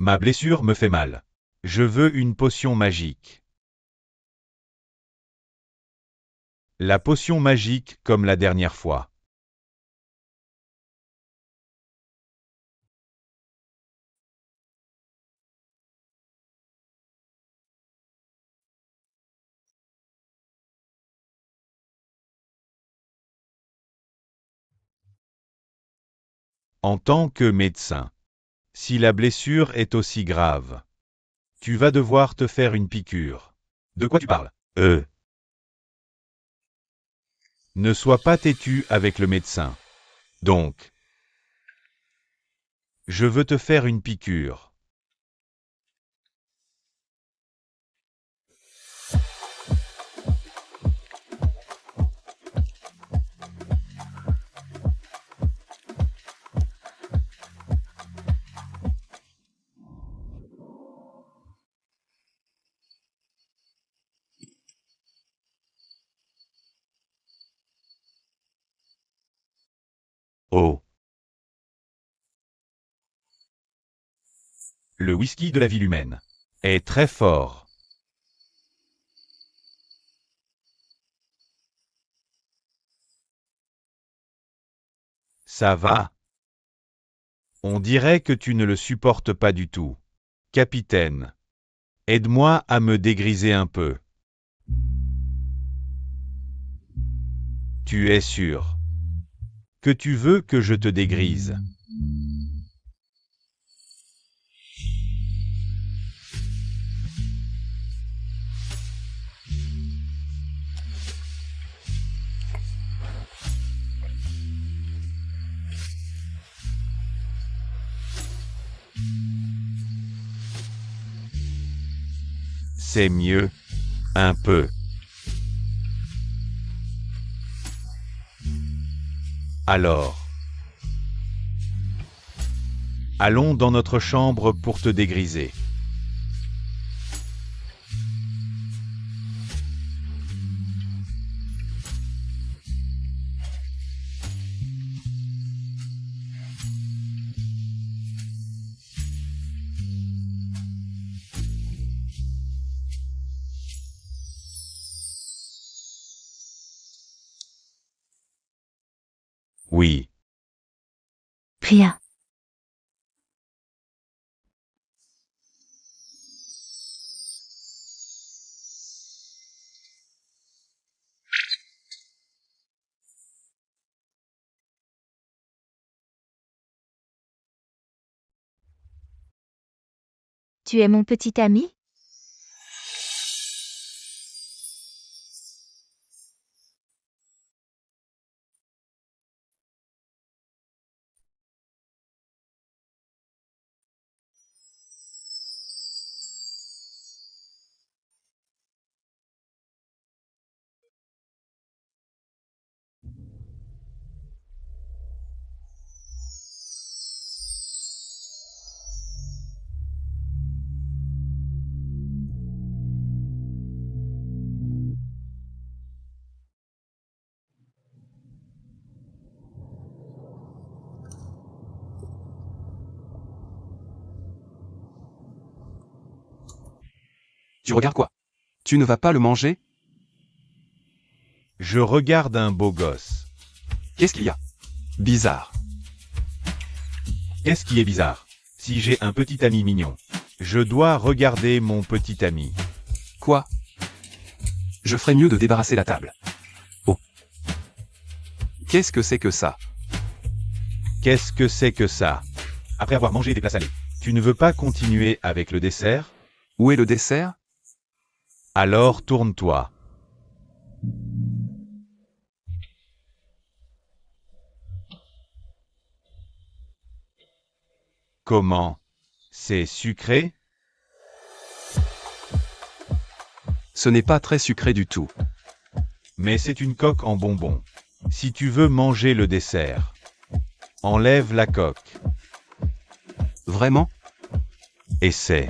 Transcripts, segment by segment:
Ma blessure me fait mal. Je veux une potion magique. La potion magique comme la dernière fois. En tant que médecin. Si la blessure est aussi grave, tu vas devoir te faire une piqûre. De quoi tu parles? Ne sois pas têtu avec le médecin. Donc, je veux te faire une piqûre. Oh. Le whisky de la ville humaine est très fort. Ça va. On dirait que tu ne le supportes pas du tout. Capitaine, aide-moi à me dégriser un peu. Tu es sûr que tu veux que je te dégrise? C'est mieux. Un peu. Alors. Allons dans notre chambre pour te dégriser. Oui. Rien. Tu es mon petit ami? Tu regardes quoi? Tu ne vas pas le manger? Je regarde un beau gosse. Qu'est-ce qu'il y a? Bizarre. Qu'est-ce qui est bizarre? Si j'ai un petit ami mignon, je dois regarder mon petit ami. Quoi? Je ferais mieux de débarrasser la table. Oh. Qu'est-ce que c'est que ça? Qu'est-ce que c'est que ça? Après avoir mangé des plats salés, tu ne veux pas continuer avec le dessert? Où est le dessert? Alors tourne-toi. Comment? C'est sucré? Ce n'est pas très sucré du tout. Mais c'est une coque en bonbons. Si tu veux manger le dessert, enlève la coque. Vraiment? Essaie.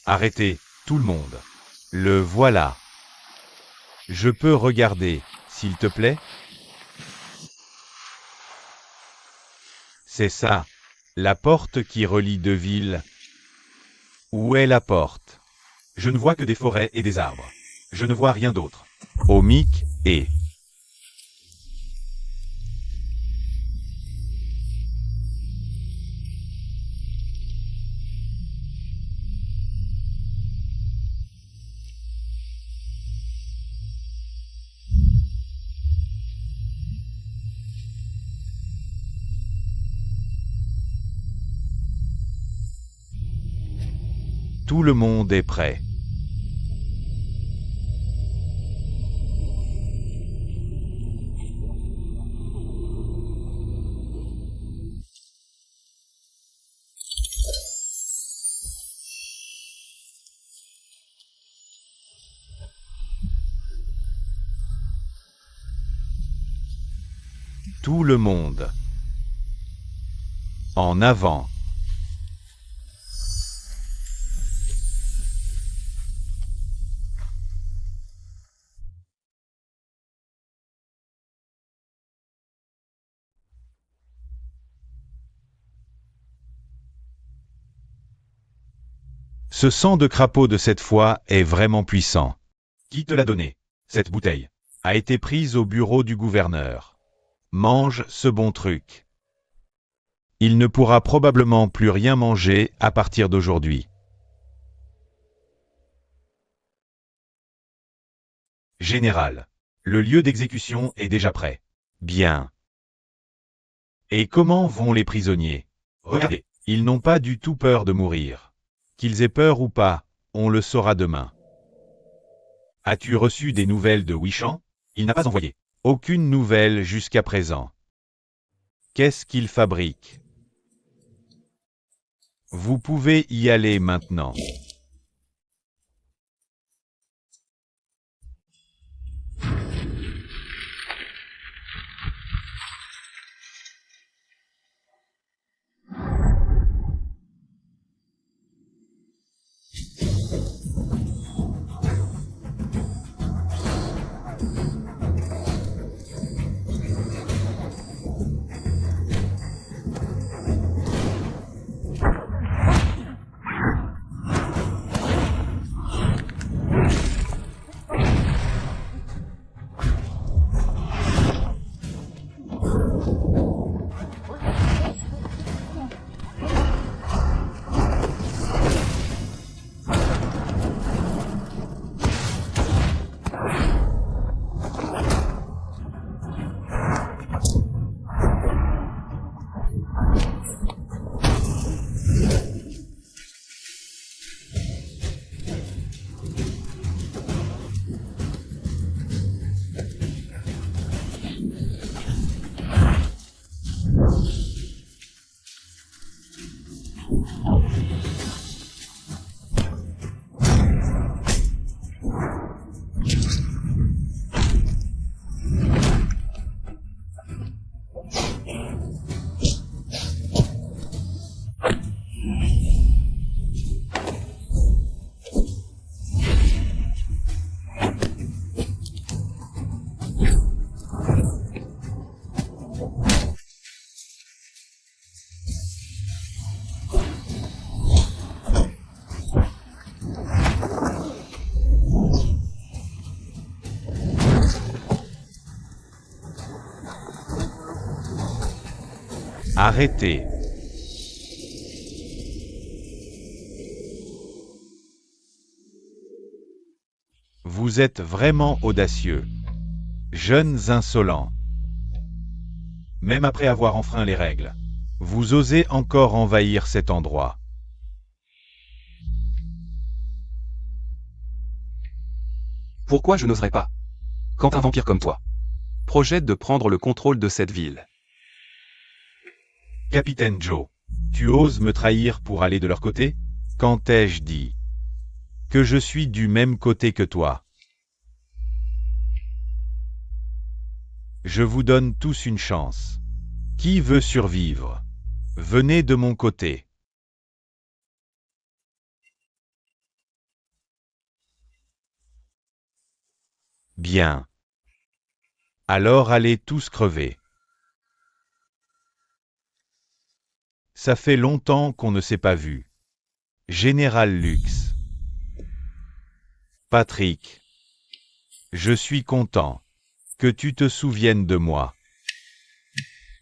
Arrêtez, tout le monde. Le voilà. Je peux regarder, s'il te plaît? C'est ça. La porte qui relie deux villes. Où est la porte? Je ne vois que des forêts et des arbres. Je ne vois rien d'autre. Omic et... Tout le monde est prêt. Tout le monde. En avant. Ce sang de crapaud de cette fois est vraiment puissant. Qui te l'a donné? Cette bouteille a été prise au bureau du gouverneur. Mange ce bon truc. Il ne pourra probablement plus rien manger à partir d'aujourd'hui. Général, le lieu d'exécution est déjà prêt. Bien. Et comment vont les prisonniers? Regardez, ils n'ont pas du tout peur de mourir. Qu'ils aient peur ou pas, on le saura demain. As-tu reçu des nouvelles de Wishan? Il n'a pas envoyé aucune nouvelle jusqu'à présent. Qu'est-ce qu'il fabrique? Vous pouvez y aller maintenant. Arrêtez. Vous êtes vraiment audacieux. Jeunes insolents. Même après avoir enfreint les règles, vous osez encore envahir cet endroit. Pourquoi je n'oserais pas? Quand un vampire comme toi projette de prendre le contrôle de cette ville. Capitaine Joe, tu oses me trahir pour aller de leur côté? Quand t'ai-je dit que je suis du même côté que toi? Je vous donne tous une chance. Qui veut survivre? Venez de mon côté. Bien. Alors allez tous crever. Ça fait longtemps qu'on ne s'est pas vu. Général Lux. Patrick. Je suis content que tu te souviennes de moi.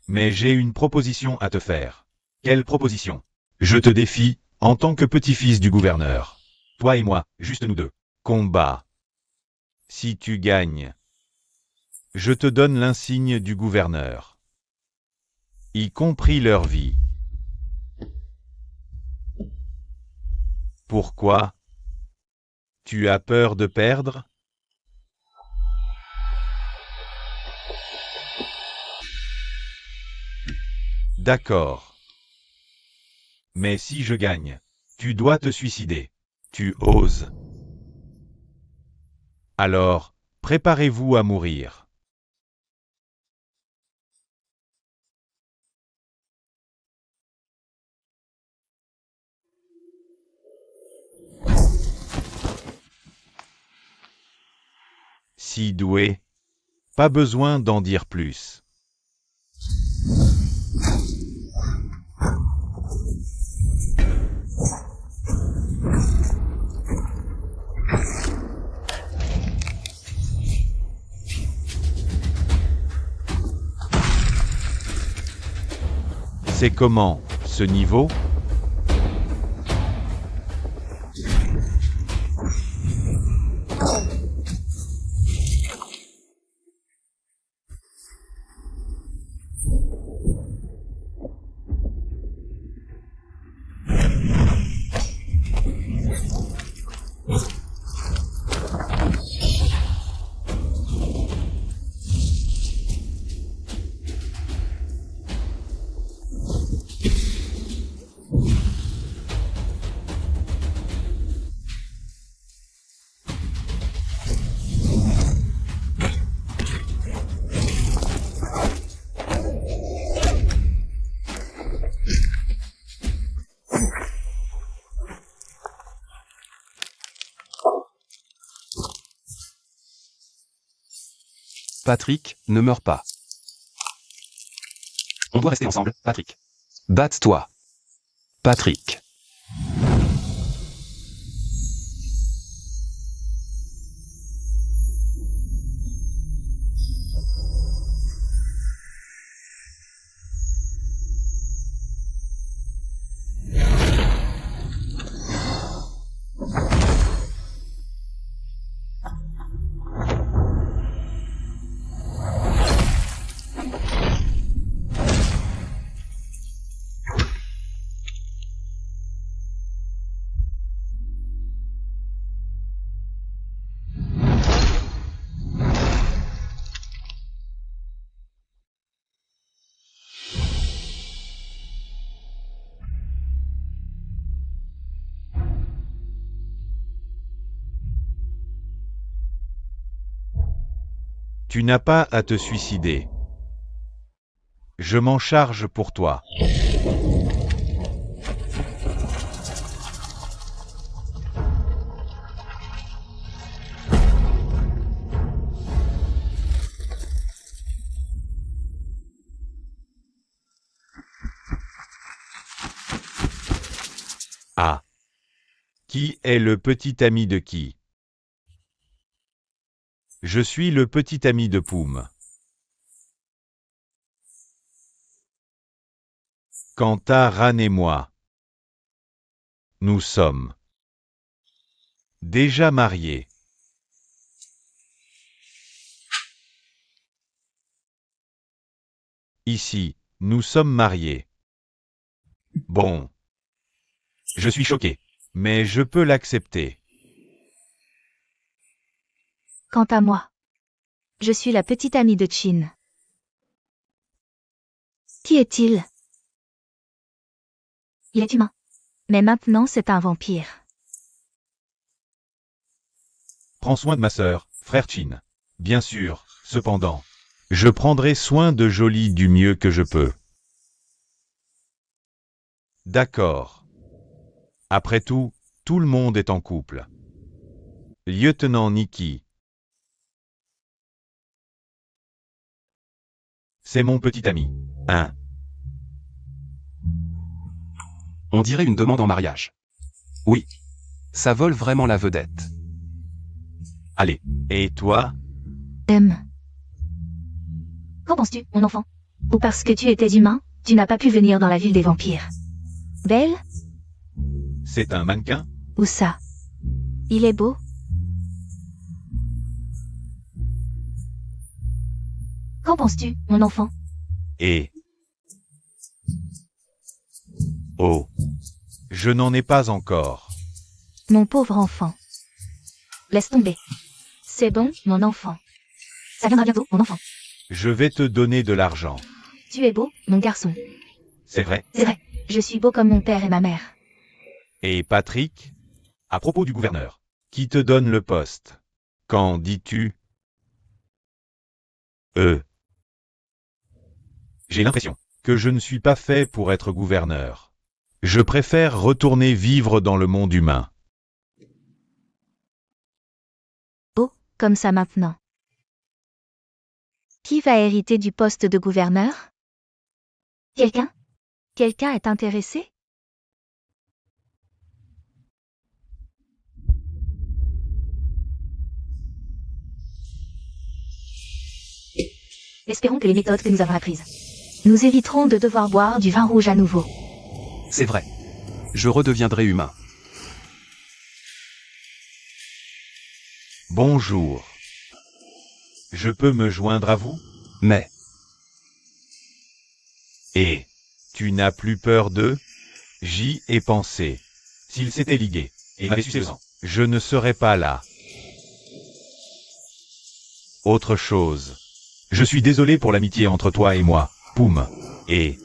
Mais j'ai une proposition à te faire. Quelle proposition? Je te défie, en tant que petit-fils du gouverneur. Toi et moi, juste nous deux. Combat. Si tu gagnes, je te donne l'insigne du gouverneur. Y compris leur vie. Pourquoi? Tu as peur de perdre? D'accord. Mais si je gagne, tu dois te suicider. Tu oses. Alors, préparez-vous à mourir. Si doué, pas besoin d'en dire plus. C'est comment, ce niveau? Patrick, ne meurs pas. On doit rester ensemble, Patrick. Batte-toi. Patrick. Tu n'as pas à te suicider. Je m'en charge pour toi. Ah. Qui est le petit ami de qui? Je suis le petit ami de Poum. Quant à Ran et moi, nous sommes déjà mariés. Ici, nous sommes mariés. Bon. Je suis choqué. Mais je peux l'accepter. Quant à moi, je suis la petite amie de Chin. Qui est-il? Il est humain. Mais maintenant c'est un vampire. Prends soin de ma sœur, frère Chin. Bien sûr, cependant. Je prendrai soin de Jolie du mieux que je peux. D'accord. Après tout, tout le monde est en couple. Lieutenant Nikki. C'est mon petit ami. Hein? On dirait une demande en mariage. Oui. Ça vole vraiment la vedette. Allez. Et toi? Qu'en penses-tu, mon enfant? Ou parce que tu étais humain, tu n'as pas pu venir dans la ville des vampires? Belle? C'est un mannequin? Ou ça? Il est beau? Qu'en penses-tu, mon enfant? Et... Oh. Je n'en ai pas encore. Mon pauvre enfant. Laisse tomber. C'est bon, mon enfant. Ça viendra bientôt, mon enfant. Je vais te donner de l'argent. Tu es beau, mon garçon. C'est vrai? C'est vrai. Je suis beau comme mon père et ma mère. Et Patrick? À propos du gouverneur. Qui te donne le poste? Qu'en dis-tu? J'ai l'impression que je ne suis pas fait pour être gouverneur. Je préfère retourner vivre dans le monde humain. Comme ça maintenant. Qui va hériter du poste de gouverneur? Quelqu'un? Quelqu'un est intéressé? Espérons que les méthodes que nous avons apprises nous éviteront de devoir boire du vin rouge à nouveau. C'est vrai. Je redeviendrai humain. Bonjour. Je peux me joindre à vous? Mais, Et tu n'as plus peur d'eux? J'y ai pensé. S'ils s'étaient ligués et m'avaient sucé le sang, je ne serais pas là. Autre chose. Je suis désolé pour l'amitié entre toi et moi, Poum. Et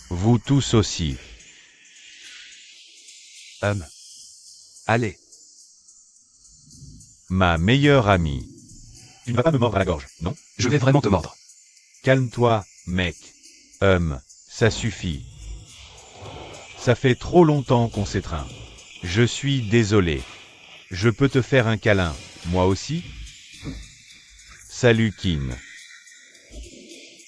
vous tous aussi. allez. Ma meilleure amie. Tu ne vas pas me mordre à la gorge, non? Je vais vraiment te mordre. Calme-toi, mec. Ça suffit. Ça fait trop longtemps qu'on s'étreint. Je suis désolé. Je peux te faire un câlin, moi aussi? Salut, Kin.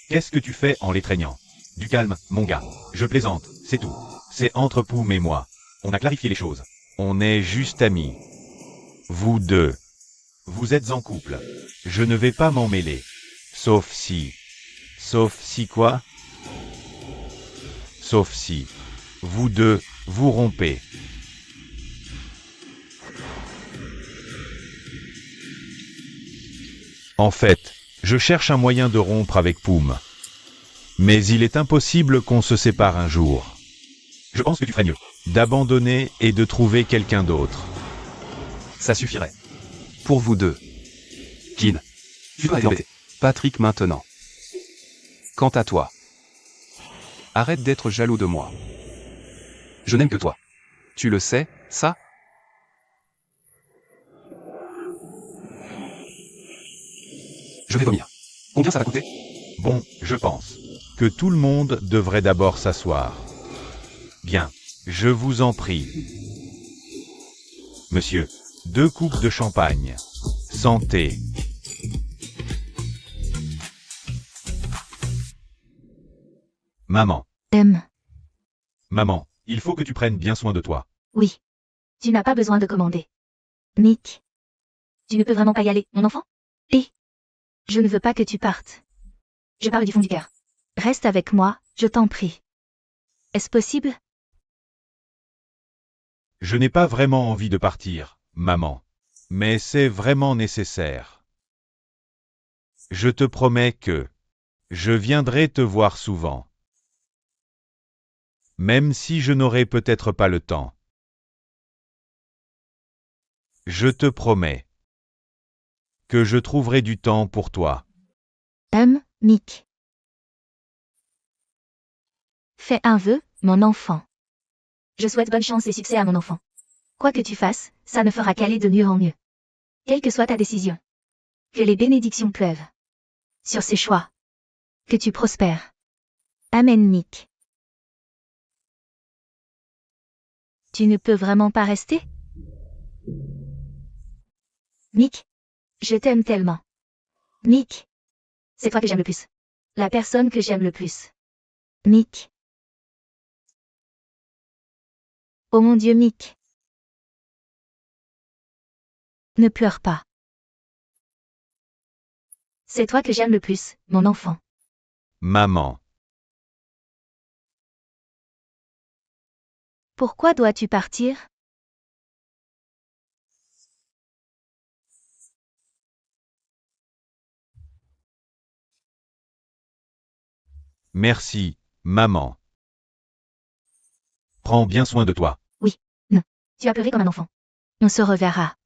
Qu'est-ce que tu fais en l'étreignant? Du calme, mon gars. Je plaisante, c'est tout. C'est entre Poum et moi. On a clarifié les choses. On est juste amis. Vous deux. Vous êtes en couple. Je ne vais pas m'en mêler. Sauf si... Sauf si quoi? Sauf si... Vous deux, vous rompez. En fait, je cherche un moyen de rompre avec Poum. Mais il est impossible qu'on se sépare un jour. Je pense que tu ferais mieux d'abandonner et de trouver quelqu'un d'autre. Ça suffirait. Pour vous deux. Kin. Tu dois être embêté. Patrick maintenant. Quant à toi. Arrête d'être jaloux de moi. Je n'aime que toi. Tu le sais, ça? Je vais vomir. Combien ça va coûter? Bon, je pense que tout le monde devrait d'abord s'asseoir. Bien, je vous en prie. Monsieur, 2 coupes de champagne. Santé. Maman, maman, il faut que tu prennes bien soin de toi. Oui. Tu n'as pas besoin de commander. Nick. Tu ne peux vraiment pas y aller, mon enfant? Et je ne veux pas que tu partes. Je parle du fond du cœur. Reste avec moi, je t'en prie. Est-ce possible? Je n'ai pas vraiment envie de partir, maman. Mais c'est vraiment nécessaire. Je te promets que je viendrai te voir souvent. Même si je n'aurai peut-être pas le temps. Je te promets que je trouverai du temps pour toi. Nick. Fais un vœu, mon enfant. Je souhaite bonne chance et succès à mon enfant. Quoi que tu fasses, ça ne fera qu'aller de mieux en mieux. Quelle que soit ta décision. Que les bénédictions pleuvent sur ces choix. Que tu prospères. Amen, Nick. Tu ne peux vraiment pas rester? Nick, je t'aime tellement. Nick, c'est toi que j'aime le plus. La personne que j'aime le plus. Mick. Oh mon Dieu, Mick. Ne pleure pas. C'est toi que j'aime le plus, mon enfant. Maman. Pourquoi dois-tu partir? Merci, maman. Prends bien soin de toi. Tu as pleuré comme un enfant. On se reverra.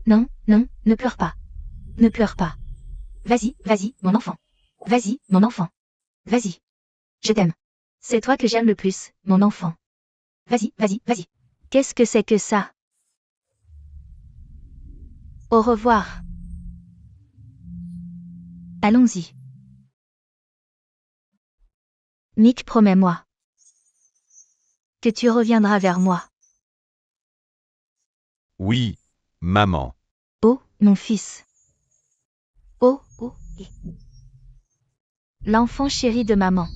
Non, non, ne pleure pas. Ne pleure pas. Vas-y, vas-y, mon enfant. Vas-y, mon enfant. Vas-y. Je t'aime. C'est toi que j'aime le plus, mon enfant. Vas-y, vas-y, vas-y. Qu'est-ce que c'est que ça? Au revoir. Allons-y. Mick, promets-moi que tu reviendras vers moi. Oui, maman. Oh, mon fils. Oh, oh, l'enfant chéri de maman.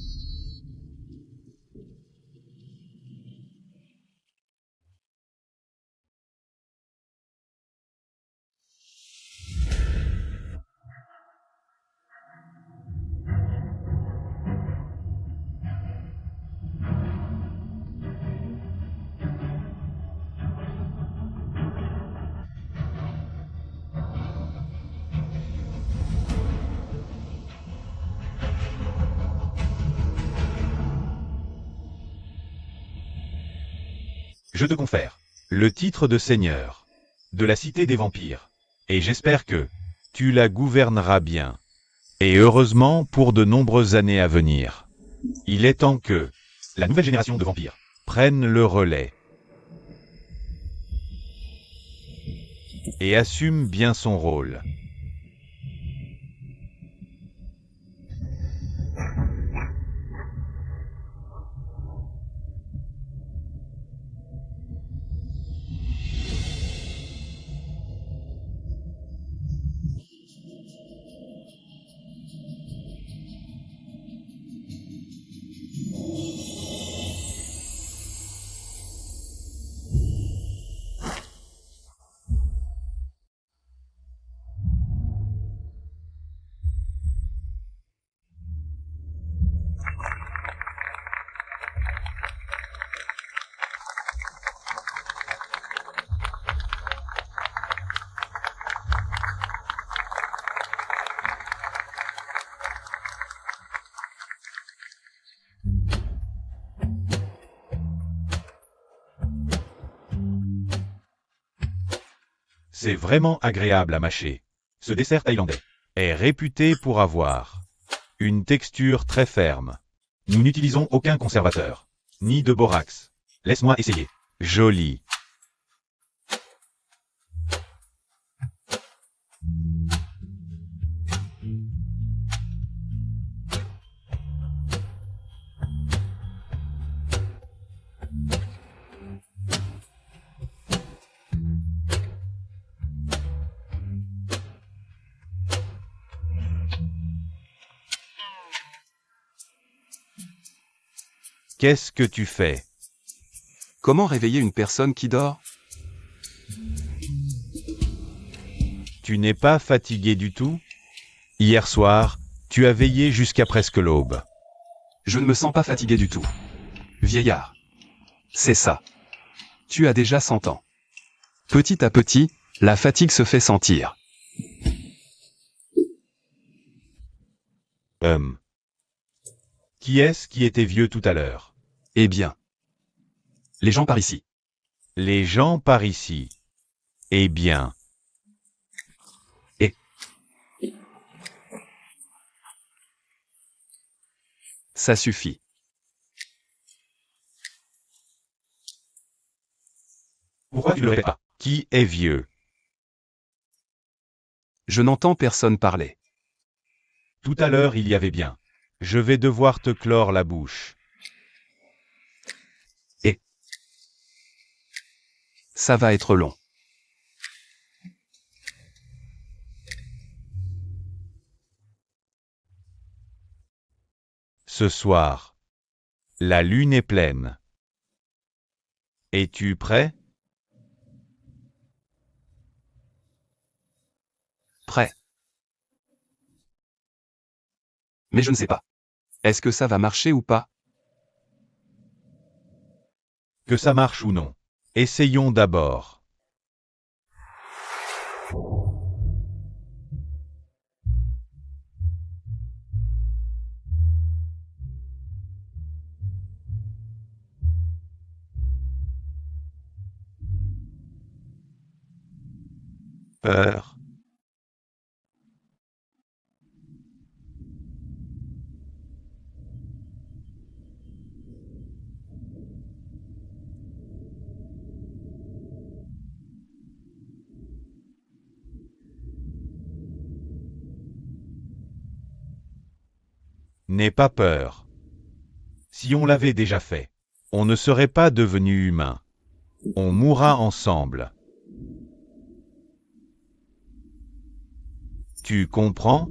Je te confère le titre de seigneur de la cité des vampires. Et j'espère que tu la gouverneras bien. Et heureusement pour de nombreuses années à venir. Il est temps que la nouvelle génération de vampires prenne le relais. Et assume bien son rôle. C'est vraiment agréable à mâcher. Ce dessert thaïlandais est réputé pour avoir une texture très ferme. Nous n'utilisons aucun conservateur, ni de borax. Laisse-moi essayer. Joli. Qu'est-ce que tu fais? Comment réveiller une personne qui dort? Tu n'es pas fatigué du tout? Hier soir, tu as veillé jusqu'à presque l'aube. Je ne me sens pas fatigué du tout. Vieillard. C'est ça. Tu as déjà 100 ans. Petit à petit, la fatigue se fait sentir. Qui est-ce qui était vieux tout à l'heure? Eh bien. Les gens par ici. Les gens par ici. Eh bien. Ça suffit. Pourquoi tu ne le répètes pas? Qui est vieux? Je n'entends personne parler. Tout à l'heure il y avait bien. Je vais devoir te clore la bouche. Ça va être long. Ce soir. La lune est pleine. Es-tu prêt? Prêt. Mais je ne sais pas. Est-ce que ça va marcher ou pas? Que ça marche ou non. Essayons d'abord. Peur. N'aie pas peur. Si on l'avait déjà fait, on ne serait pas devenu humain. On mourra ensemble. Tu comprends?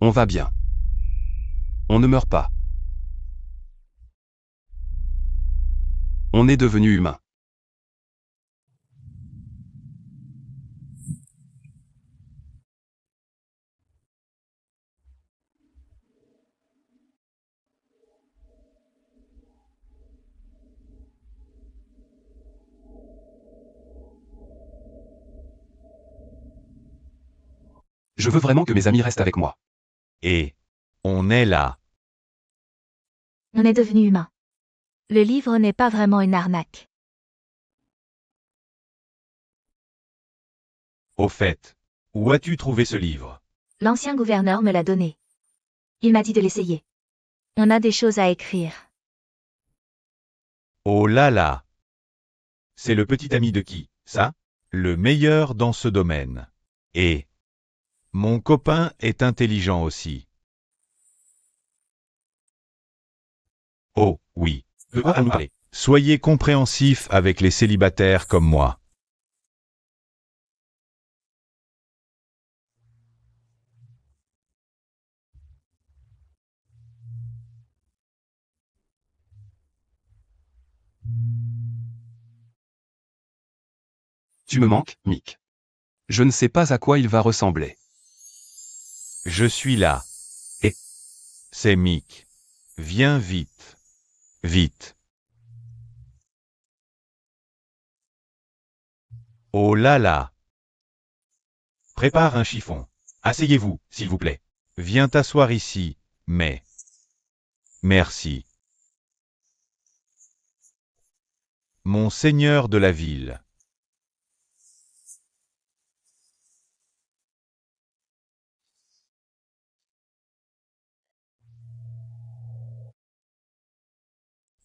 On va bien. On ne meurt pas. On est devenu humain. Je veux vraiment que mes amis restent avec moi. Et on est là. On est devenu humain. Le livre n'est pas vraiment une arnaque. Au fait, où as-tu trouvé ce livre? L'ancien gouverneur me l'a donné. Il m'a dit de l'essayer. On a des choses à écrire. Oh là là! C'est le petit ami de qui, ça? Le meilleur dans ce domaine. Et mon copain est intelligent aussi. Oh, oui. De quoi allons-nous parler? Soyez compréhensifs avec les célibataires comme moi. Tu me manques, Mick. Je ne sais pas à quoi il va ressembler. Je suis là. Et C'est Mick. Viens vite. Vite. Oh là là! Prépare un chiffon. Asseyez-vous, s'il vous plaît. Viens t'asseoir ici, mais... Merci. Mon seigneur de la ville.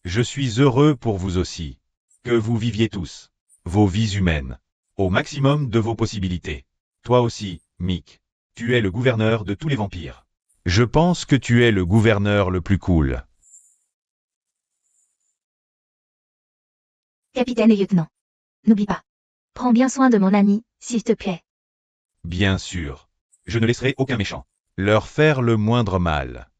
Je suis heureux pour vous aussi. Que vous viviez tous vos vies humaines au maximum de vos possibilités. Toi aussi, Mick. Tu es le gouverneur de tous les vampires. Je pense que tu es le gouverneur le plus cool. Capitaine et lieutenant. N'oublie pas. Prends bien soin de mon ami, s'il te plaît. Bien sûr. Je ne laisserai aucun méchant leur faire le moindre mal.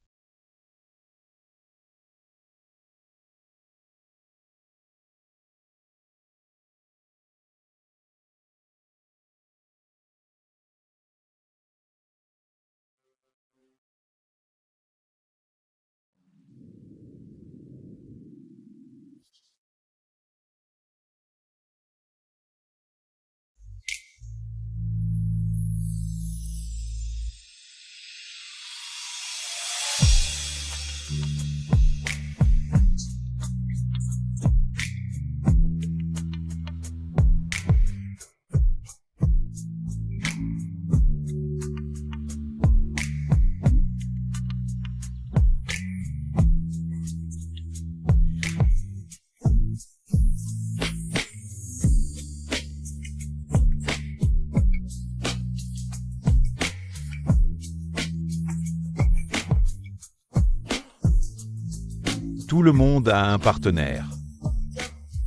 Tout le monde a un partenaire.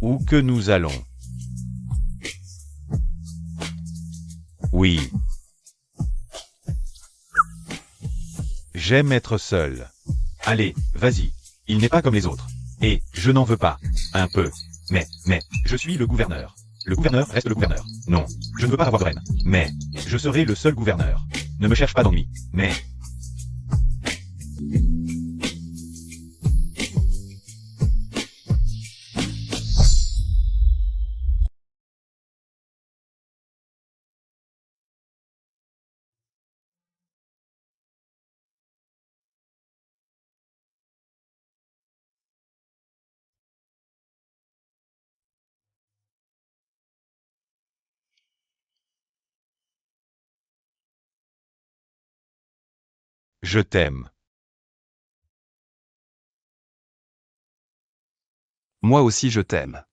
Où que nous allons? Oui. J'aime être seul. Allez, vas-y. Il n'est pas comme les autres. Et, je n'en veux pas. Un peu. Mais, je suis le gouverneur. Le gouverneur reste le gouverneur. Non, je ne veux pas avoir de reine. Mais, je serai le seul gouverneur. Ne me cherche pas d'ennui. Mais... Je t'aime. Moi aussi je t'aime.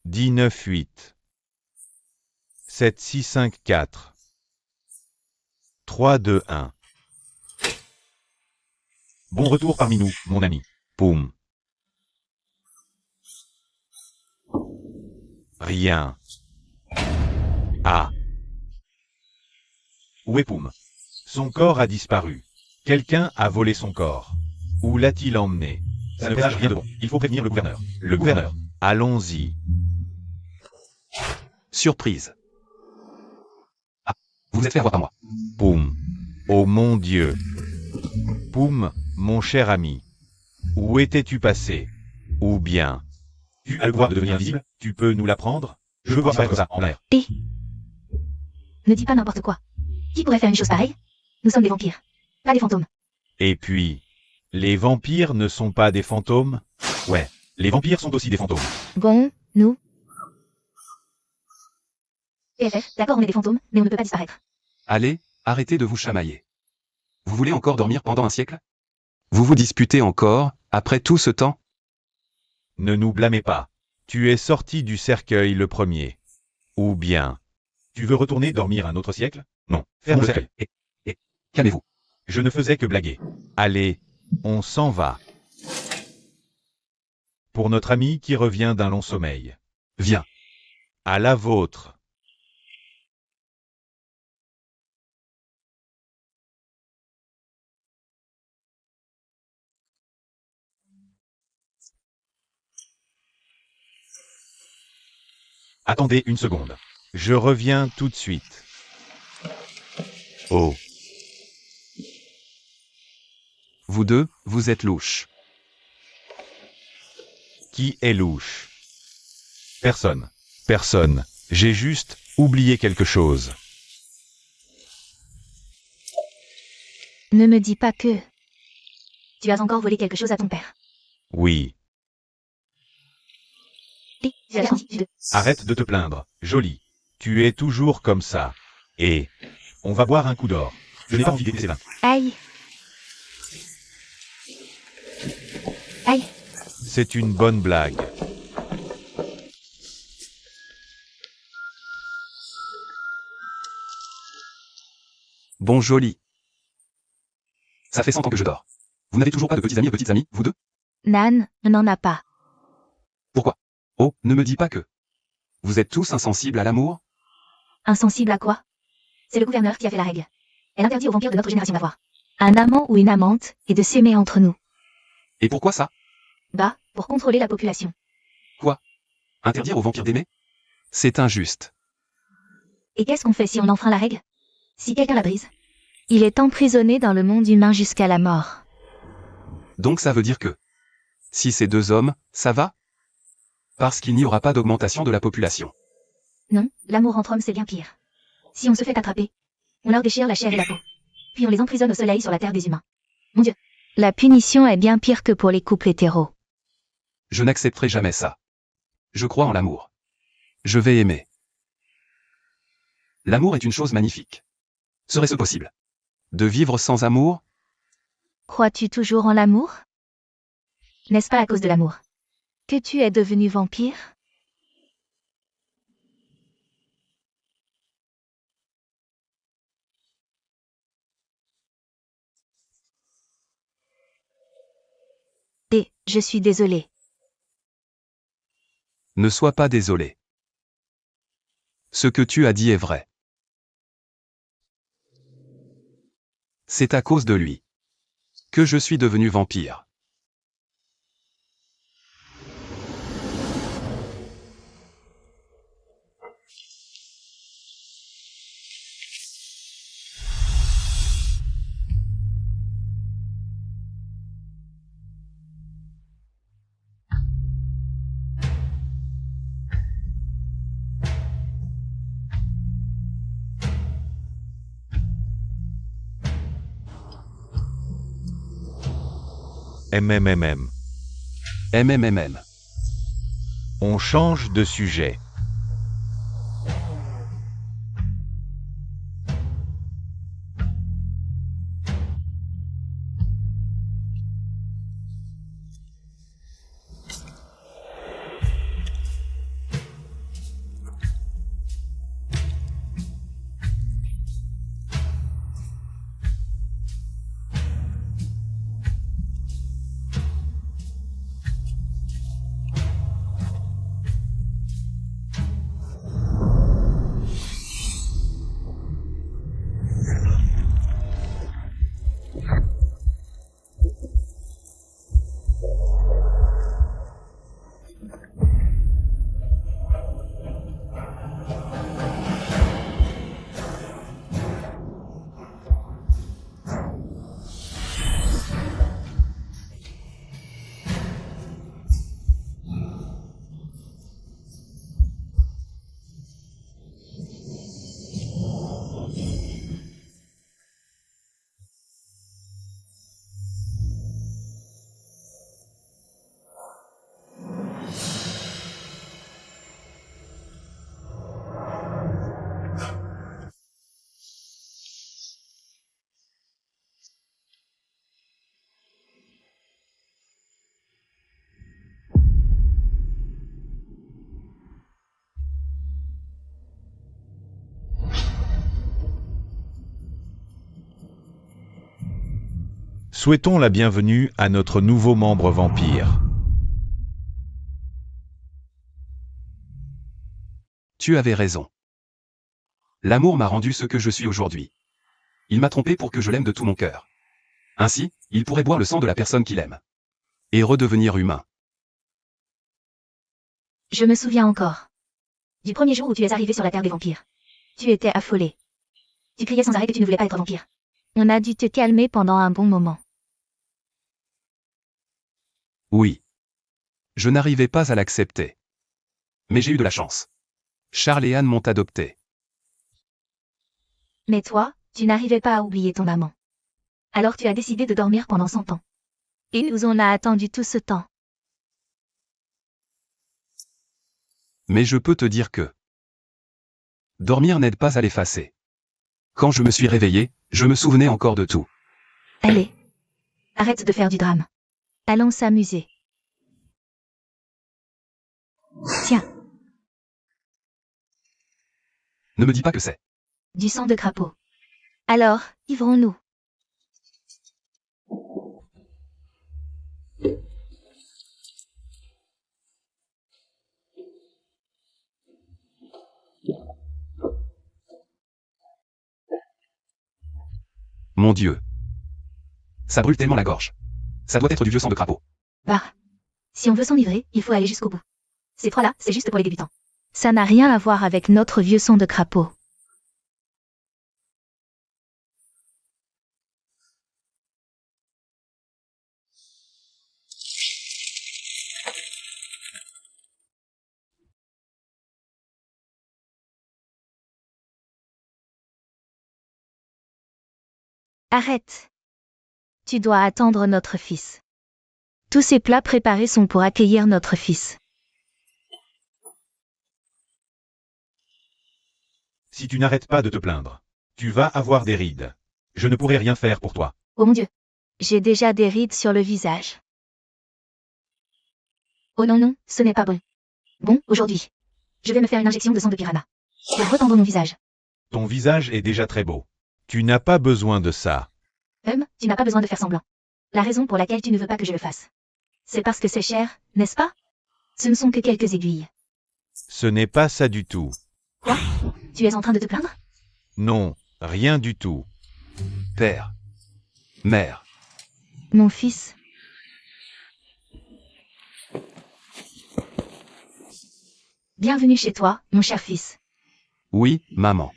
Dix 9-8. 7-6-5-4. 3-2-1. Bon retour parmi nous, mon ami. Poum. Rien. Ah. Où est Poum? Son corps a disparu. Quelqu'un a volé son corps. Où l'a-t-il emmené? Ça ne présage rien de bon. Il faut prévenir le gouverneur. Le gouverneur. Allons-y. Surprise. Ah, vous vous êtes fait avoir par moi. Poum. Oh mon Dieu. Poum, mon cher ami. Où étais-tu passé? Ou bien... Tu as le pouvoir de devenir invisible? Tu peux nous l'apprendre? Je veux voir ça comme ça, en l'air. T. Ne dis pas n'importe quoi. Qui pourrait faire une chose pareille? Nous sommes des vampires, pas des fantômes. Et puis... Les vampires ne sont pas des fantômes? Ouais, les vampires sont aussi des fantômes. Bon, nous... PFF, d'accord, on est des fantômes, mais on ne peut pas disparaître. Allez, arrêtez de vous chamailler. Vous voulez encore dormir pendant un siècle? Vous vous disputez encore, après tout ce temps? Ne nous blâmez pas. Tu es sorti du cercueil le premier. Ou bien... Tu veux retourner dormir un autre siècle? Non, ferme le cercueil. Et calmez-vous. Je ne faisais que blaguer. Allez, on s'en va. Pour notre ami qui revient d'un long sommeil. Viens. À la vôtre. Attendez une seconde. Je reviens tout de suite. Oh. Vous deux, vous êtes louches. Qui est louche? Personne. Personne. J'ai juste oublié quelque chose. Ne me dis pas que... Tu as encore volé quelque chose à ton père. Oui. T. J'ai la chance de... Arrête de te plaindre, jolie. Tu es toujours comme ça. Et... On va boire un coup d'or. Je n'ai pas envie d'aider ces vins. Aïe. Aïe. C'est une bonne blague. Bon joli. Ça fait 100 ans que je dors. Vous n'avez toujours pas de petits amis et petites amies, vous deux? Nan n'en a pas. Pourquoi? Oh, ne me dis pas que... Vous êtes tous insensibles à l'amour? Insensible à quoi? C'est le gouverneur qui a fait la règle. Elle interdit aux vampires de notre génération d'avoir un amant ou une amante et de s'aimer entre nous. Et pourquoi ça? Bah, pour contrôler la population. Interdire aux vampires d'aimer? C'est injuste. Et qu'est-ce qu'on fait si on enfreint la règle? Si quelqu'un la brise? Il est emprisonné dans le monde humain jusqu'à la mort. Donc ça veut dire que si c'est 2 hommes, ça va? Parce qu'il n'y aura pas d'augmentation de la population. Non, l'amour entre hommes c'est bien pire. Si on se fait attraper, on leur déchire la chair et la peau. Puis on les emprisonne au soleil sur la terre des humains. Mon Dieu. La punition est bien pire que pour les couples hétéros. Je n'accepterai jamais ça. Je crois en l'amour. Je vais aimer. L'amour est une chose magnifique. Serait-ce possible de vivre sans amour? Crois-tu toujours en l'amour? N'est-ce pas à cause de l'amour que tu es devenu vampire? Et, je suis désolée. Ne sois pas désolé. Ce que tu as dit est vrai. C'est à cause de lui que je suis devenu vampire. MMMM. MMMM. On change de sujet. Souhaitons la bienvenue à notre nouveau membre vampire. Tu avais raison. L'amour m'a rendu ce que je suis aujourd'hui. Il m'a trompé pour que je l'aime de tout mon cœur. Ainsi, il pourrait boire le sang de la personne qu'il aime. Et redevenir humain. Je me souviens encore. Du premier jour où tu es arrivé sur la terre des vampires. Tu étais affolé. Tu criais sans arrêt que tu ne voulais pas être vampire. On a dû te calmer pendant un bon moment. Oui. Je n'arrivais pas à l'accepter. Mais j'ai eu de la chance. Charles et Anne m'ont adopté. Mais toi, tu n'arrivais pas à oublier ton amant. Alors tu as décidé de dormir pendant 100 ans. Et nous on a attendu tout ce temps. Mais je peux te dire que dormir n'aide pas à l'effacer. Quand je me suis réveillé, je me souvenais encore de tout. Allez. Arrête de faire du drame. Allons s'amuser. Tiens, Ne me dis pas que c'est. du sang de crapaud. Alors, ivre-nous. Mon Dieu. Ça brûle tellement la gorge. Ça doit être du vieux sang de crapaud. Bah. Si on veut s'enivrer, il faut aller jusqu'au bout. Ces trois-là, c'est juste pour les débutants. Ça n'a rien à voir avec notre vieux sang de crapaud. Arrête. Tu dois attendre notre fils. Tous ces plats préparés sont pour accueillir notre fils. Si tu n'arrêtes pas de te plaindre, tu vas avoir des rides. Je ne pourrai rien faire pour toi. Oh mon Dieu. J'ai déjà des rides sur le visage. Oh non non, ce n'est pas bon. Bon, aujourd'hui. Je vais me faire une injection de sang de piranha. Pour retendre mon visage. Ton visage est déjà très beau. Tu n'as pas besoin de ça. Tu n'as pas besoin de faire semblant. La raison pour laquelle tu ne veux pas que je le fasse. C'est parce que c'est cher, n'est-ce pas? Ce ne sont que quelques aiguilles. Ce n'est pas ça du tout. Quoi? Tu es en train de te plaindre? Non, rien du tout. Père. Mère. Mon fils. Bienvenue chez toi, mon cher fils. Oui, maman.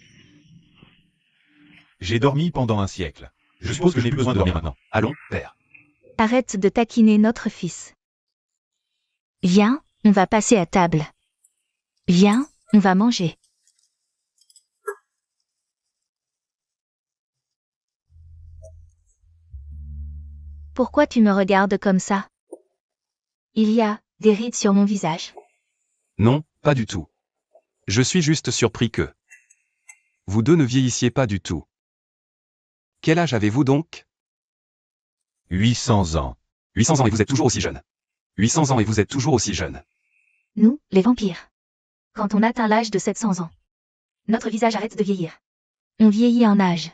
J'ai dormi pendant un siècle. Je suppose que je n'ai plus besoin de dormir maintenant. Allons, père. Arrête de taquiner notre fils. Viens, on va passer à table. Viens, on va manger. Pourquoi tu me regardes comme ça? Il y a des rides sur mon visage. Non, pas du tout. Je suis juste surpris que... Vous deux ne vieillissiez pas du tout. Quel âge avez-vous donc? 800 ans. 800 ans et vous êtes toujours aussi jeune. 800 ans et vous êtes toujours aussi jeune. Nous, les vampires. Quand on atteint l'âge de 700 ans, notre visage arrête de vieillir. On vieillit en âge.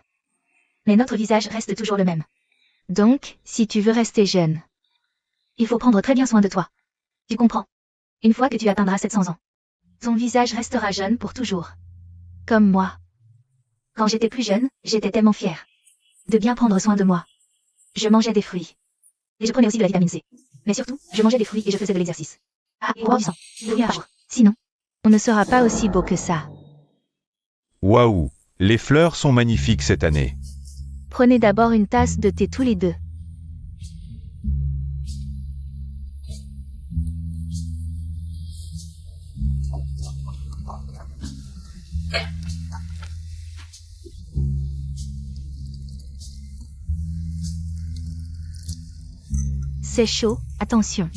Mais notre visage reste toujours le même. Donc, si tu veux rester jeune, il faut prendre très bien soin de toi. Tu comprends? Une fois que tu atteindras 700 ans, ton visage restera jeune pour toujours. Comme moi. Quand j'étais plus jeune, j'étais tellement fière de bien prendre soin de moi. Je mangeais des fruits. Et je prenais aussi de la vitamine C. Mais surtout, je mangeais des fruits et je faisais de l'exercice. Ah, et boire du sang. 2 litres par jour. Sinon, on ne sera pas aussi beau que ça. Waouh, les fleurs sont magnifiques cette année. Prenez d'abord une tasse de thé tous les deux. C'est chaud, attention.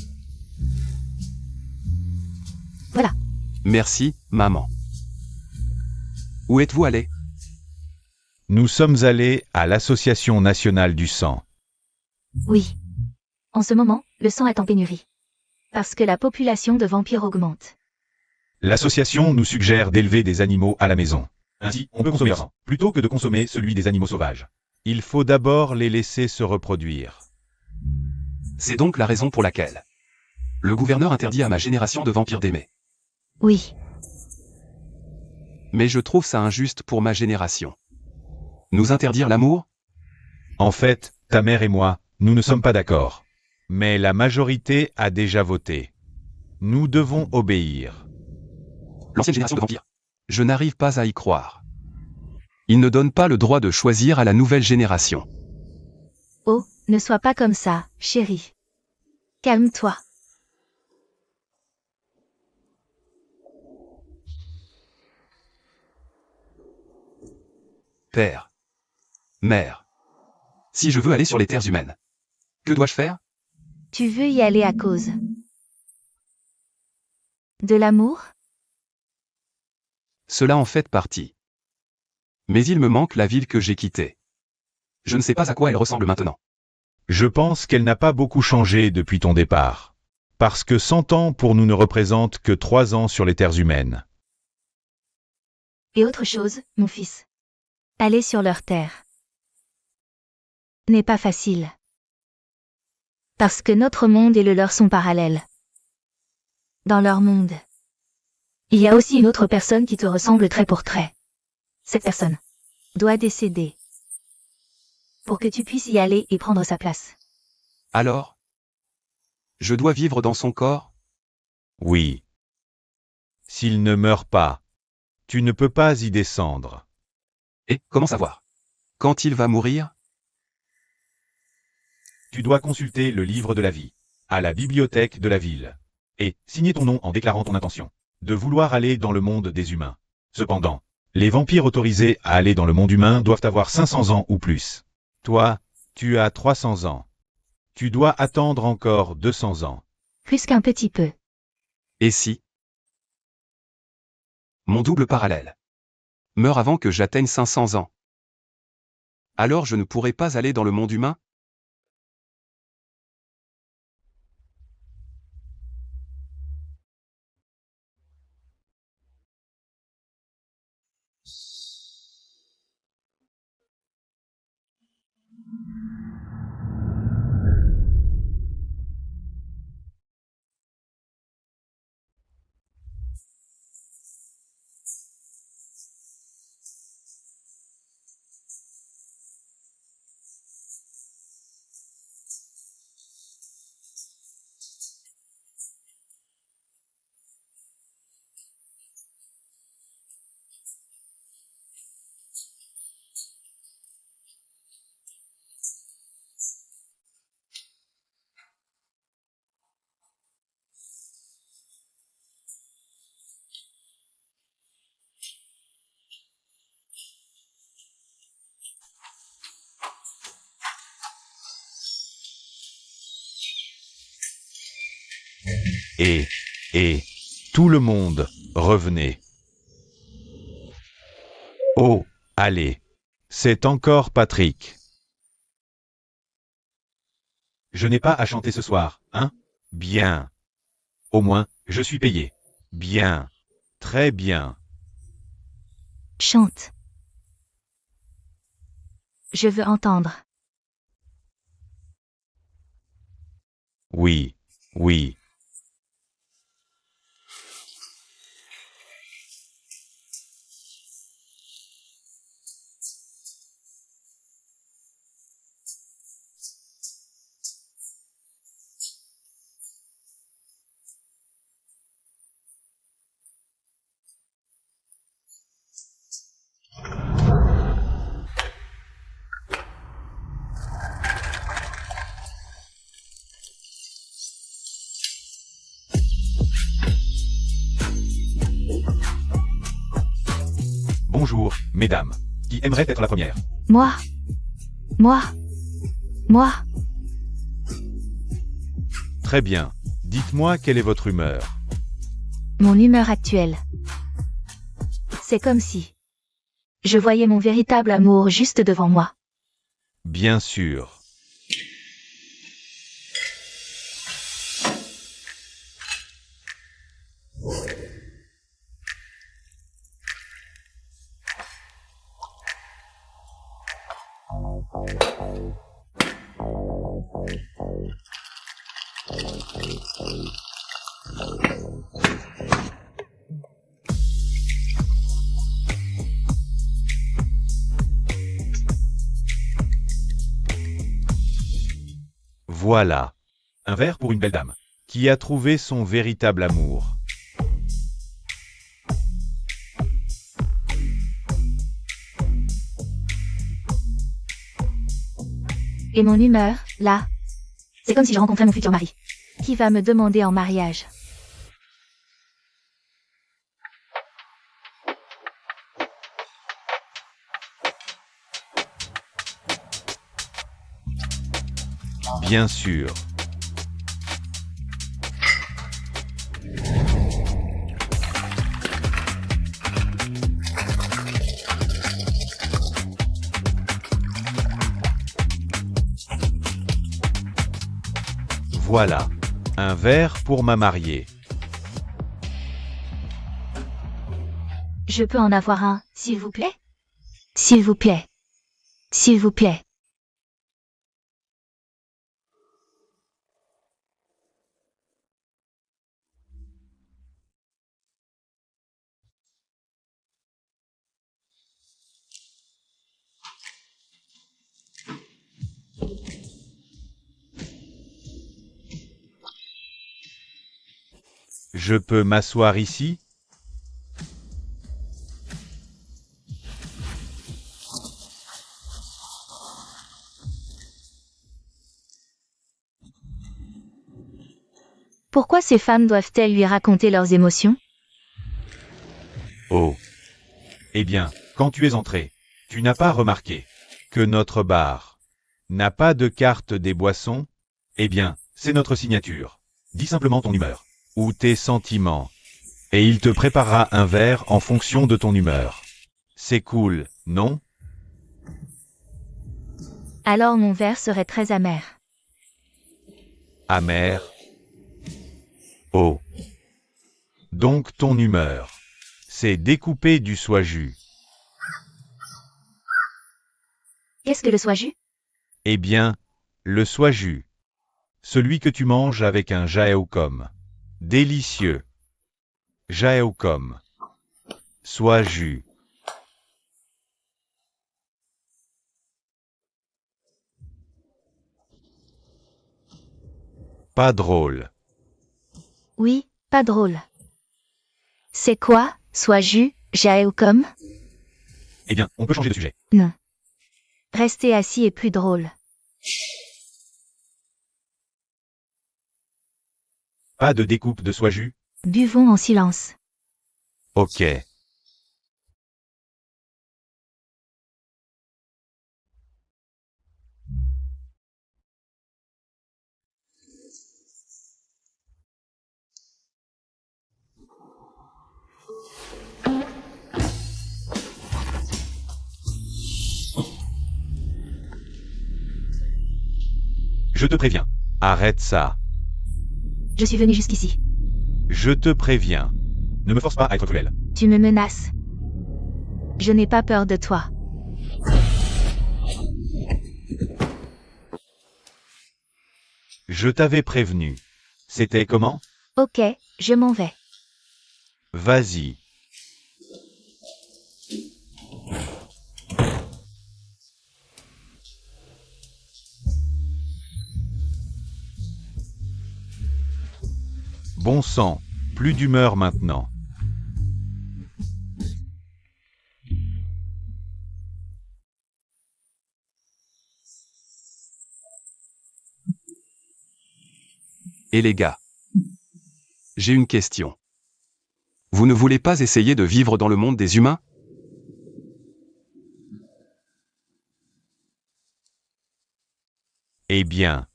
Voilà. Merci, maman. Où êtes-vous allé? Nous sommes allés à l'Association nationale du sang. Oui. En ce moment, le sang est en pénurie. Parce que la population de vampires augmente. L'association nous suggère d'élever des animaux à la maison. Ainsi, on peut consommer leur sang, plutôt que de consommer celui des animaux sauvages. Il faut d'abord les laisser se reproduire. C'est donc la raison pour laquelle le gouverneur interdit à ma génération de vampires d'aimer. Oui. Mais je trouve ça injuste pour ma génération. Nous interdire l'amour? En fait, ta mère et moi, nous ne sommes pas d'accord. Mais la majorité a déjà voté. Nous devons obéir. L'ancienne génération de vampires. Je n'arrive pas à y croire. Ils ne donnent pas le droit de choisir à la nouvelle génération. Oh, ne sois pas comme ça, chérie. Calme-toi. Père. Mère. Si je veux aller sur les terres humaines, que dois-je faire? Tu veux y aller à cause de l'amour? Cela en fait partie. Mais il me manque la ville que j'ai quittée. Je ne sais pas à quoi elle ressemble maintenant. Je pense qu'elle n'a pas beaucoup changé depuis ton départ. Parce que 100 ans pour nous ne représentent que 3 ans sur les terres humaines. Et autre chose, mon fils. Aller sur leur terre n'est pas facile. Parce que notre monde et le leur sont parallèles. Dans leur monde, il y a aussi une autre personne qui te ressemble trait pour trait. Cette personne doit décéder. pour que tu puisses y aller et prendre sa place. Alors? Je dois vivre dans son corps? Oui. S'il ne meurt pas, tu ne peux pas y descendre. Et comment savoir? Quand il va mourir? Tu dois consulter le livre de la vie, à la bibliothèque de la ville, et signer ton nom en déclarant ton intention de vouloir aller dans le monde des humains. Cependant, les vampires autorisés à aller dans le monde humain doivent avoir 500 ans ou plus. Toi, tu as 300 ans. Tu dois attendre encore 200 ans. Plus qu'un petit peu. Et si? Mon double parallèle meurt avant que j'atteigne 500 ans. Alors je ne pourrai pas aller dans le monde humain? Et, tout le monde, revenez. Oh, allez. C'est encore Patrick. Je n'ai pas à chanter ce soir, hein? Bien. Au moins, je suis payé. Bien. Très bien. Chante. Je veux entendre. Oui. Oui. Bonjour, mesdames. Qui aimerait être la première? Moi. Moi. Moi. Très bien. Dites-moi quelle est votre humeur. Mon humeur actuelle. C'est comme si je voyais mon véritable amour juste devant moi. Bien sûr. Voilà. Un verre pour une belle dame. Qui a trouvé son véritable amour. Et mon humeur, là, c'est comme si je rencontrais mon futur mari, qui va me demander en mariage. Bien sûr. Voilà. Un verre pour ma mariée. Je peux en avoir un, s'il vous plaît? S'il vous plaît. S'il vous plaît. Je peux m'asseoir ici? Pourquoi ces femmes doivent-elles lui raconter leurs émotions? Oh. Eh bien, quand tu es entré, tu n'as pas remarqué que notre bar n'a pas de carte des boissons? Eh bien, c'est notre signature. Dis simplement ton humeur ou tes sentiments, et il te préparera un verre en fonction de ton humeur. C'est cool, non? Alors mon verre serait très amer. Amer. Oh. Donc ton humeur, c'est découper du soju. Qu'est-ce que le soju? Eh bien, le soju. Celui que tu manges avec un jaeokom. Délicieux. Jaeokom. Soju. Pas drôle. Oui, pas drôle. C'est quoi, soju, jaeokom? Eh bien, on peut changer de sujet. Non. Rester assis est plus drôle. Pas de découpe de soju? Buvons en silence. Ok. Je te préviens. Arrête ça. Je suis venu jusqu'ici. Je te préviens. Ne me force pas à être cruel. Tu me menaces. Je n'ai pas peur de toi. Je t'avais prévenu. C'était comment? Ok, je m'en vais. Vas-y. Bon sang, plus d'humeur maintenant. Et les gars, j'ai une question. Vous ne voulez pas essayer de vivre dans le monde des humains? Eh bien,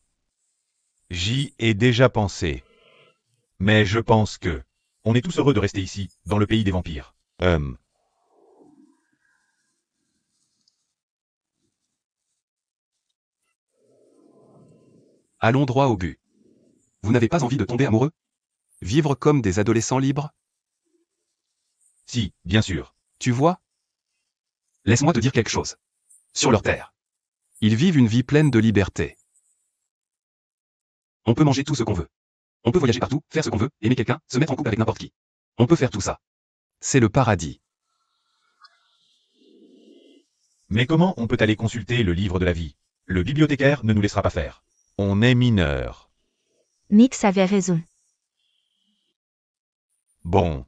j'y ai déjà pensé. Mais je pense que on est tous heureux de rester ici, dans le pays des vampires. Allons droit au but. Vous n'avez pas envie de tomber amoureux? Vivre comme des adolescents libres? Si, bien sûr. Tu vois? Laisse-moi te dire quelque chose. Sur leur terre, ils vivent une vie pleine de liberté. On peut manger tout ce qu'on veut. On peut voyager partout, faire ce qu'on veut, aimer quelqu'un, se mettre en couple avec n'importe qui. On peut faire tout ça. C'est le paradis. Mais comment on peut aller consulter le livre de la vie? Le bibliothécaire ne nous laissera pas faire. On est mineur. Mix avait raison. Bon.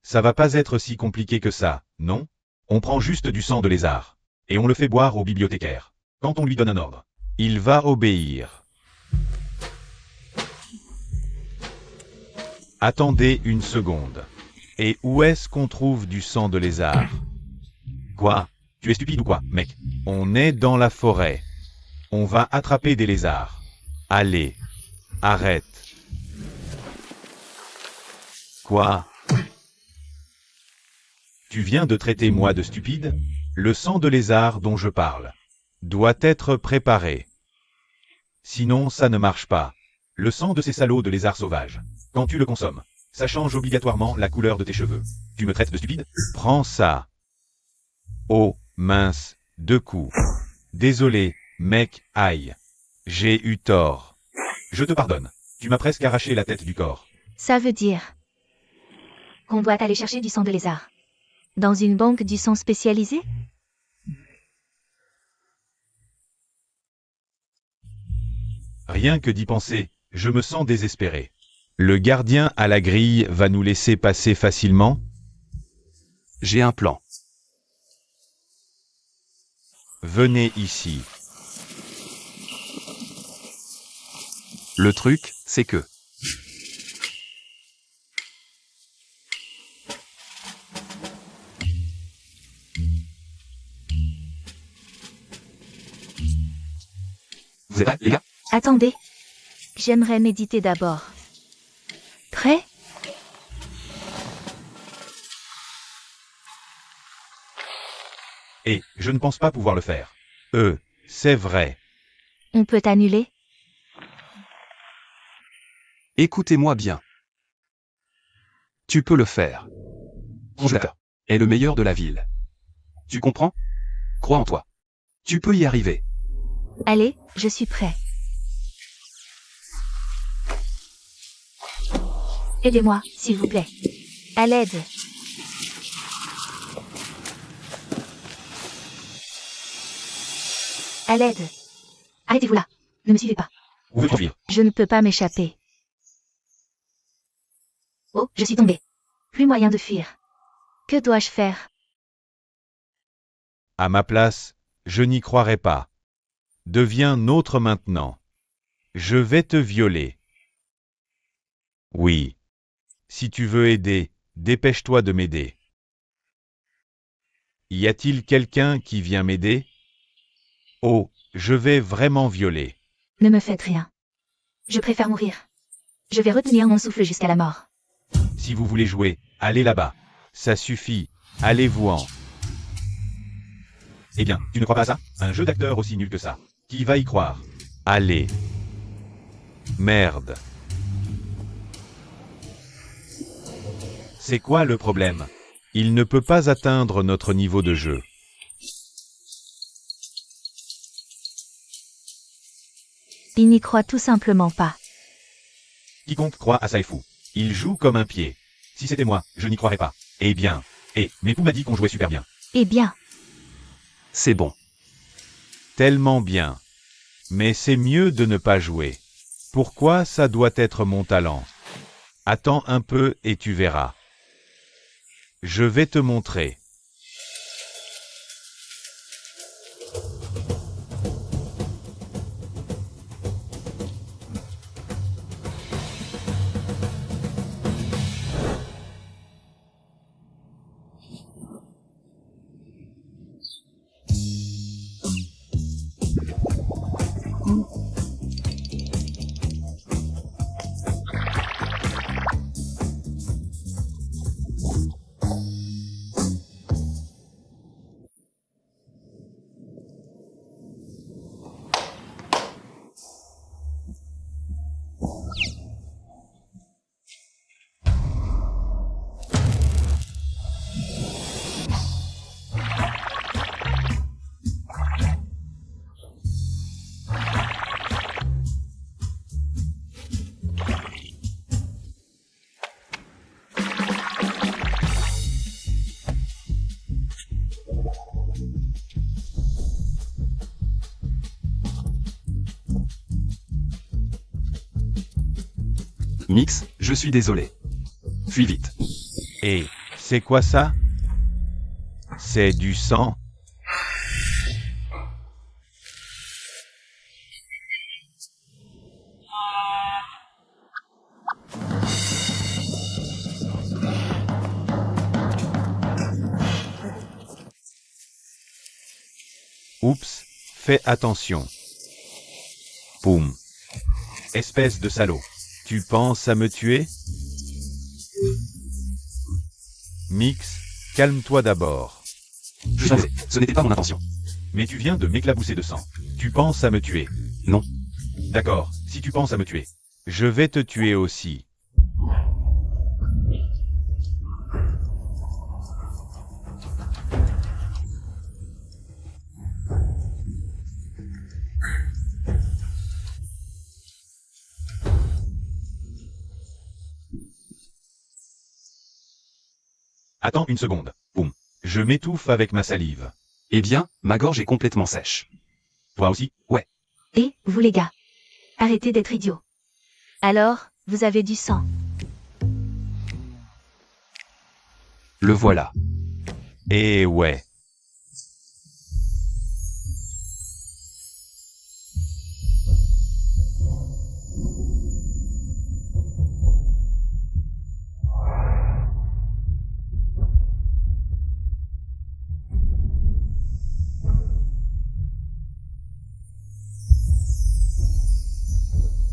Ça va pas être si compliqué que ça, non? On prend juste du sang de lézard. Et on le fait boire au bibliothécaire. Quand on lui donne un ordre, il va obéir. Attendez une seconde. Et où est-ce qu'on trouve du sang de lézard? Quoi? Tu es stupide ou quoi, mec? On est dans la forêt. On va attraper des lézards. Allez. Arrête. Quoi? Tu viens de traiter moi de stupide? Le sang de lézard dont je parle doit être préparé. Sinon ça ne marche pas. Le sang de ces salauds de lézards sauvages, quand tu le consommes, ça change obligatoirement la couleur de tes cheveux. Tu me traites de stupide? Prends ça. Oh, mince, 2 coups. Désolé, mec, aïe. J'ai eu tort. Je te pardonne. Tu m'as presque arraché la tête du corps. Ça veut dire qu'on doit aller chercher du sang de lézard. Dans une banque du sang spécialisée? Rien que d'y penser, je me sens désespéré. Le gardien à la grille va nous laisser passer facilement? J'ai un plan. Venez ici. Le truc, c'est que... Vous êtes prêts, les gars? Attendez. J'aimerais méditer d'abord. Prêt? Et je ne pense pas pouvoir le faire. C'est vrai. On peut annuler? Écoutez-moi bien. Tu peux le faire. Angela est le meilleur de la ville. Tu comprends? Crois en toi. Tu peux y arriver. Allez, je suis prêt. Aidez-moi, s'il vous plaît. À l'aide. À l'aide. Arrêtez-vous là. Ne me suivez pas. Où veux-tu fuir? Je ne peux pas m'échapper. Oh, je suis tombé. Plus moyen de fuir. Que dois-je faire? À ma place, je n'y croirais pas. Deviens nôtre maintenant. Je vais te violer. Oui. Si tu veux aider, dépêche-toi de m'aider. Y a-t-il quelqu'un qui vient m'aider? Oh, je vais vraiment violer. Ne me faites rien. Je préfère mourir. Je vais retenir mon souffle jusqu'à la mort. Si vous voulez jouer, allez là-bas. Ça suffit, allez-vous-en. Eh bien, tu ne crois pas à ça? Un jeu d'acteur aussi nul que ça. Qui va y croire? Allez. Merde. C'est quoi le problème? Il ne peut pas atteindre notre niveau de jeu. Il n'y croit tout simplement pas. Quiconque croit à ça est fou. Il joue comme un pied. Si c'était moi, je n'y croirais pas. Eh bien. Mais Pou m'a dit qu'on jouait super bien. Eh bien, C'est bon. Tellement bien. Mais c'est mieux de ne pas jouer. Pourquoi ça doit être mon talent? Attends un peu et tu verras. Je vais te montrer. Mix, je suis désolé. Fuis vite. Et, c'est quoi ça? C'est du sang? Oups, fais attention. Poum. Espèce de salaud. Tu penses à me tuer? Mix, calme-toi d'abord. Je savais, ce n'était pas mon intention. Mais tu viens de m'éclabousser de sang. Tu penses à me tuer? Non. D'accord, si tu penses à me tuer. Je vais te tuer aussi. Attends une seconde. Boum. Je m'étouffe avec ma salive. Eh bien, ma gorge est complètement sèche. Toi aussi? Ouais. et vous les gars. Arrêtez d'être idiots. Alors, Vous avez du sang. Le voilà. Eh ouais.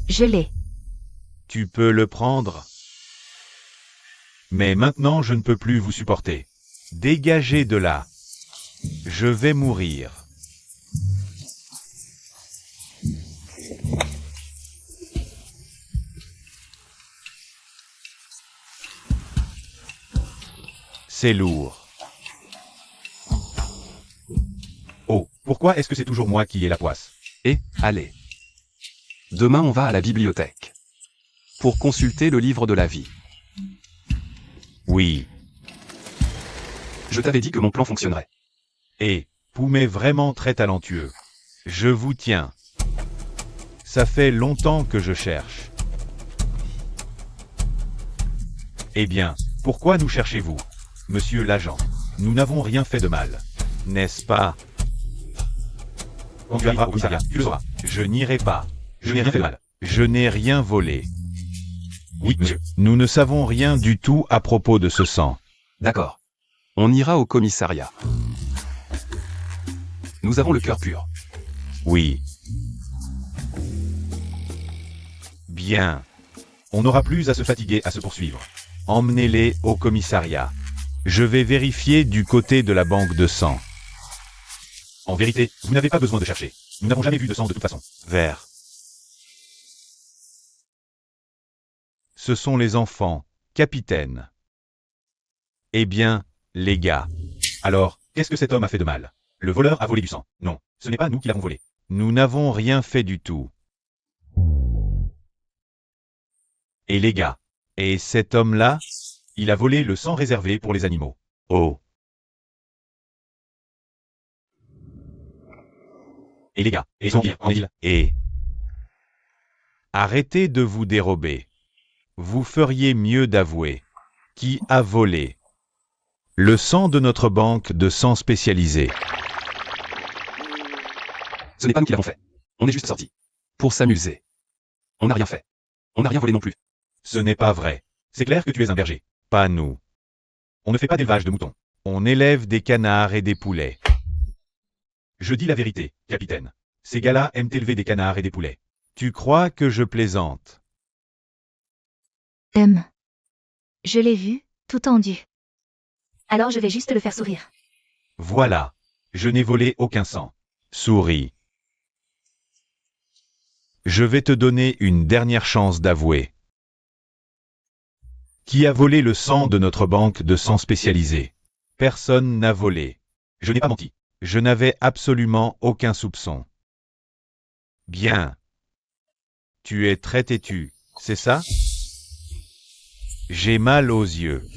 Je l'ai. Tu peux le prendre. Mais maintenant je ne peux plus vous supporter. Dégagez de là. Je vais mourir. C'est lourd. Oh, pourquoi est-ce que c'est toujours moi qui ai la poisse? Et, allez. Demain on va à la bibliothèque. Pour consulter le livre de la vie. Oui. Je t'avais dit que mon plan fonctionnerait. Et, Poum est vraiment très talentueux. Je vous tiens. Ça fait longtemps que je cherche. Eh bien, pourquoi nous cherchez-vous, monsieur l'agent? Nous n'avons rien fait de mal. N'est-ce pas? Quand tu arriveras au commissariat, tu le sauras. Je n'irai pas. Je n'ai rien fait de mal. Je n'ai rien volé. Oui, monsieur. Nous ne savons rien du tout à propos de ce sang. D'accord. On ira au commissariat. Nous avons le cœur pur. Oui. Bien. On n'aura plus à se fatiguer à se poursuivre. Emmenez-les au commissariat. Je vais vérifier du côté de la banque de sang. En vérité, vous n'avez pas besoin de chercher. Nous n'avons jamais vu de sang de toute façon. Vert. Ce sont les enfants, capitaine. Eh bien, les gars. Alors, qu'est-ce que cet homme a fait de mal? Le voleur a volé du sang. Non, ce n'est pas nous qui l'avons volé. Nous n'avons rien fait du tout. Et les gars. Et cet homme-là, il a volé le sang réservé pour les animaux. Oh. Et les gars, et son pire, en île. Et... Arrêtez de vous dérober. Vous feriez mieux d'avouer. Qui a volé? Le sang de notre banque de sang spécialisé. Ce n'est pas nous qui l'avons fait. On est juste sortis. Pour s'amuser. On n'a rien fait. On n'a rien volé non plus. Ce n'est pas vrai. C'est clair que tu es un berger. Pas nous. On ne fait pas d'élevage de moutons. On élève des canards et des poulets. Je dis la vérité, capitaine. Ces gars-là aiment élever des canards et des poulets. Tu crois que je plaisante? Je l'ai vu, tout tendu. Alors je vais juste le faire sourire. Voilà. Je n'ai volé aucun sang. Souris. Je vais te donner une dernière chance d'avouer. Qui a volé le sang de notre banque de sang spécialisé? Personne n'a volé. Je n'ai pas menti. Je n'avais absolument aucun soupçon. Bien. Tu es très têtu, c'est ça? J'ai mal aux yeux.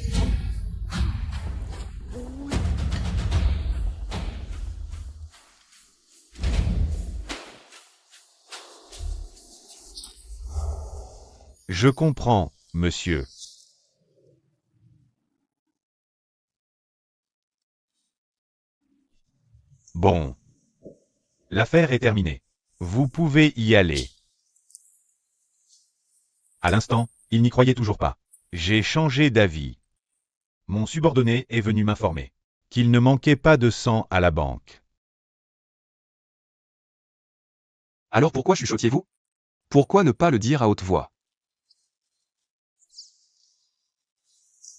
Je comprends, monsieur. Bon. L'affaire est terminée. Vous pouvez y aller. À l'instant, il n'y croyait toujours pas. J'ai changé d'avis. Mon subordonné est venu m'informer qu'il ne manquait pas de sang à la banque. Alors pourquoi chuchotiez-vous? Pourquoi ne pas le dire à haute voix?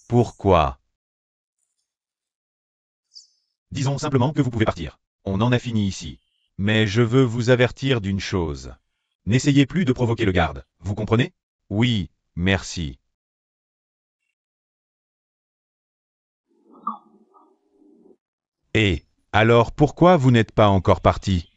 Pourquoi? Disons simplement que vous pouvez partir. On en a fini ici. Mais je veux vous avertir d'une chose. N'essayez plus de provoquer le garde, vous comprenez? Oui, merci. Et, alors pourquoi vous n'êtes pas encore parti?